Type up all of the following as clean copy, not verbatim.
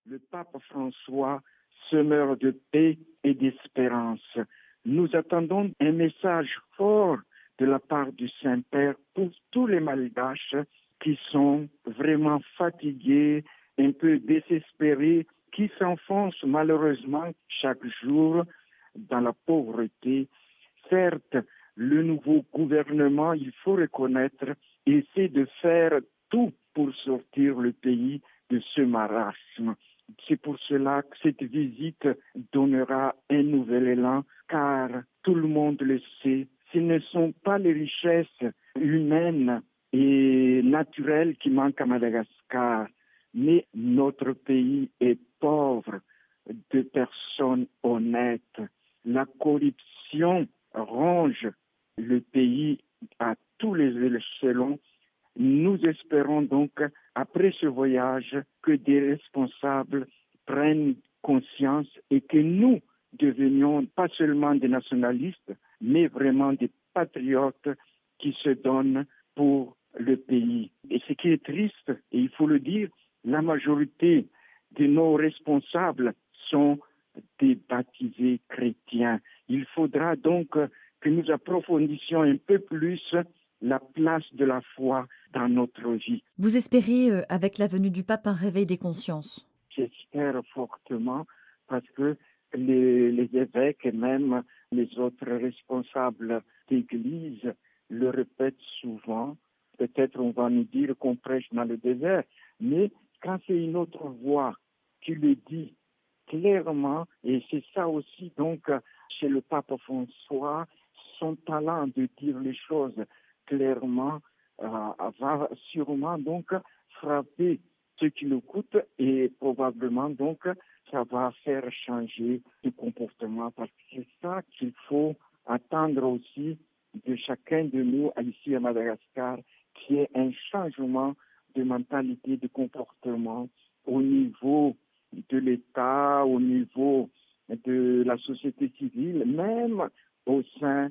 le pape François, semeur de paix et d'espérance. Nous attendons un message fort de la part du Saint-Père pour tous les Malgaches qui sont vraiment fatigués, un peu désespérés, qui s'enfoncent malheureusement chaque jour dans la pauvreté. Certes, le nouveau gouvernement, il faut reconnaître, essaie de faire tout pour sortir le pays de ce marasme. C'est pour cela que cette visite donnera un nouvel élan, car tout le monde le sait, ce ne sont pas les richesses humaines et naturelles qui manquent à Madagascar, mais notre pays est pauvre de personnes honnêtes. La corruption ronge le pays à tous les échelons. Nous espérons donc, après ce voyage, que des responsables prennent conscience et que nous devenions pas seulement des nationalistes, mais vraiment des patriotes qui se donnent pour le pays. Et ce qui est triste, et il faut le dire, la majorité de nos responsables sont des baptisés chrétiens. Il faudra donc que nous approfondissions un peu plus la place de la foi dans notre vie. Vous espérez, avec la venue du pape, un réveil des consciences? J'espère fortement parce que les évêques et même les autres responsables d'église le répètent souvent. Peut-être on va nous dire qu'on prêche dans le désert, mais quand c'est une autre voix qui le dit clairement, et c'est ça aussi donc chez le pape François, son talent de dire les choses clairement va sûrement donc frapper ceux qui l'écoutent et probablement donc ça va faire changer de comportement parce que c'est ça qu'il faut attendre aussi de chacun de nous ici à Madagascar, qui est un changement de mentalité, de comportement au niveau de l'État, au niveau de la société civile, même au sein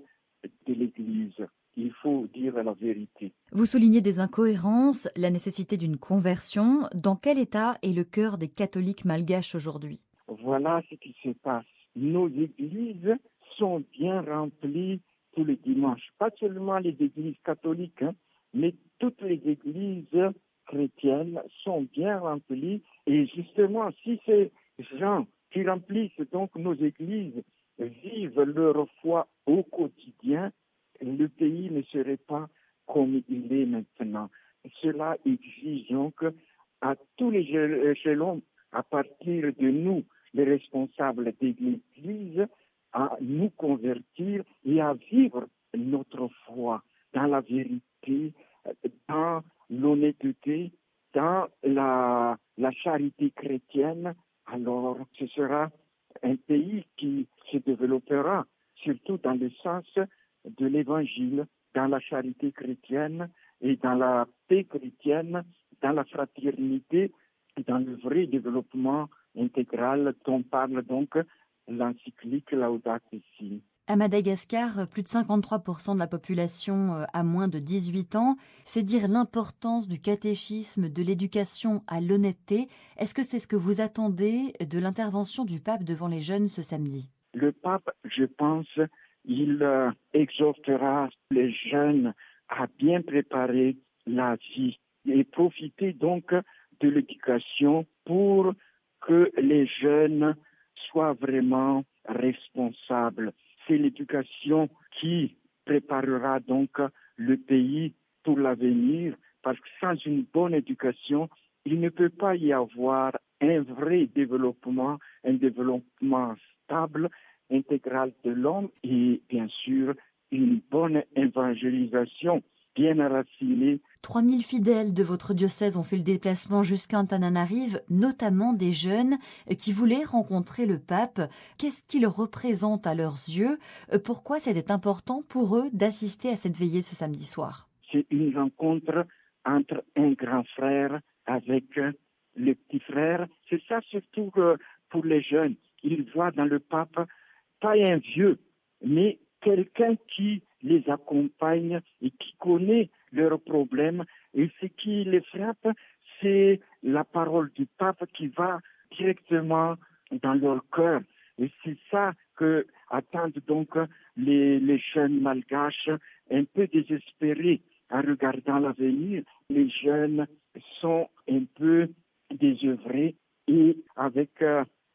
de l'Église. Il faut dire la vérité. Vous soulignez des incohérences, la nécessité d'une conversion. Dans quel état est le cœur des catholiques malgaches aujourd'hui? Voilà ce qui se passe. Nos églises sont bien remplies tous les dimanches. Pas seulement les églises catholiques, mais toutes les églises chrétiennes sont bien remplies. Et justement, si ces gens qui remplissent donc nos églises vivent leur foi au quotidien, le pays ne serait pas comme il est maintenant. Cela exige donc à tous les échelons, à partir de nous, les responsables de l'Église, à nous convertir et à vivre notre foi dans la vérité, dans l'honnêteté, dans la charité chrétienne. Alors, ce sera un pays qui se développera, surtout dans le sens de l'Évangile, dans la charité chrétienne et dans la paix chrétienne, dans la fraternité, dans le vrai développement intégral dont parle donc l'encyclique Laudato Si. À Madagascar, plus de 53% de la population a moins de 18 ans. C'est dire l'importance du catéchisme, de l'éducation à l'honnêteté. Est-ce que c'est ce que vous attendez de l'intervention du pape devant les jeunes ce samedi? Le pape, je pense, il exhortera les jeunes à bien préparer la vie et profiter donc de l'éducation pour que les jeunes soient vraiment responsables. C'est l'éducation qui préparera donc le pays pour l'avenir, parce que sans une bonne éducation, il ne peut pas y avoir un vrai développement, un développement stable, intégral de l'homme et bien sûr une bonne évangélisation bien enracinée. 3000 fidèles de votre diocèse ont fait le déplacement jusqu'à Antananarive, notamment des jeunes qui voulaient rencontrer le pape. Qu'est-ce qu'il représente à leurs yeux? Pourquoi c'était important pour eux d'assister à cette veillée ce samedi soir? C'est une rencontre entre un grand frère avec le petit frère. C'est ça surtout pour les jeunes. Ils voient dans le pape pas un vieux, mais quelqu'un qui les accompagne et qui connaît leurs problèmes. Et ce qui les frappe, c'est la parole du pape qui va directement dans leur cœur. Et c'est ça que attendent donc les jeunes malgaches un peu désespérés en regardant l'avenir. Les jeunes sont un peu désœuvrés et avec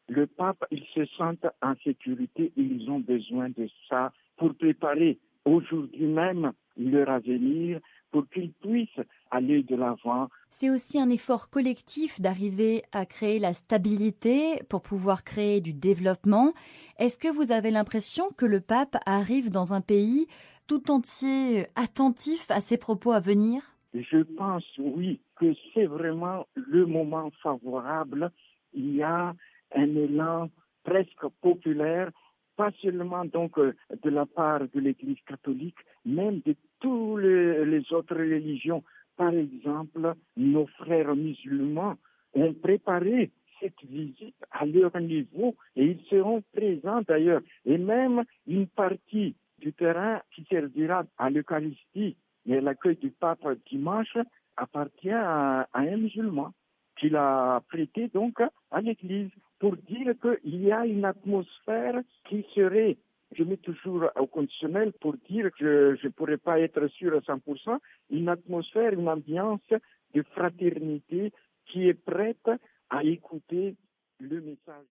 le pape, ils se sentent en sécurité. Ils ont besoin de ça pour préparer aujourd'hui même leur avenir, pour qu'ils puissent aller de l'avant. C'est aussi un effort collectif d'arriver à créer la stabilité pour pouvoir créer du développement. Est-ce que vous avez l'impression que le pape arrive dans un pays tout entier attentif à ses propos à venir? Je pense, oui, que c'est vraiment le moment favorable. Il y a un élan presque populaire, pas seulement donc de la part de l'Église catholique, même de toutes les autres religions. Par exemple, nos frères musulmans ont préparé cette visite à leur niveau et ils seront présents d'ailleurs. Et même une partie du terrain qui servira à l'Eucharistie et l'accueil du pape dimanche appartient à un musulman qui l'a prêté donc à l'Église pour dire qu'il y a une atmosphère qui serait, je mets toujours au conditionnel pour dire que je ne pourrais pas être sûr à 100%, une atmosphère, une ambiance de fraternité qui est prête à écouter le message.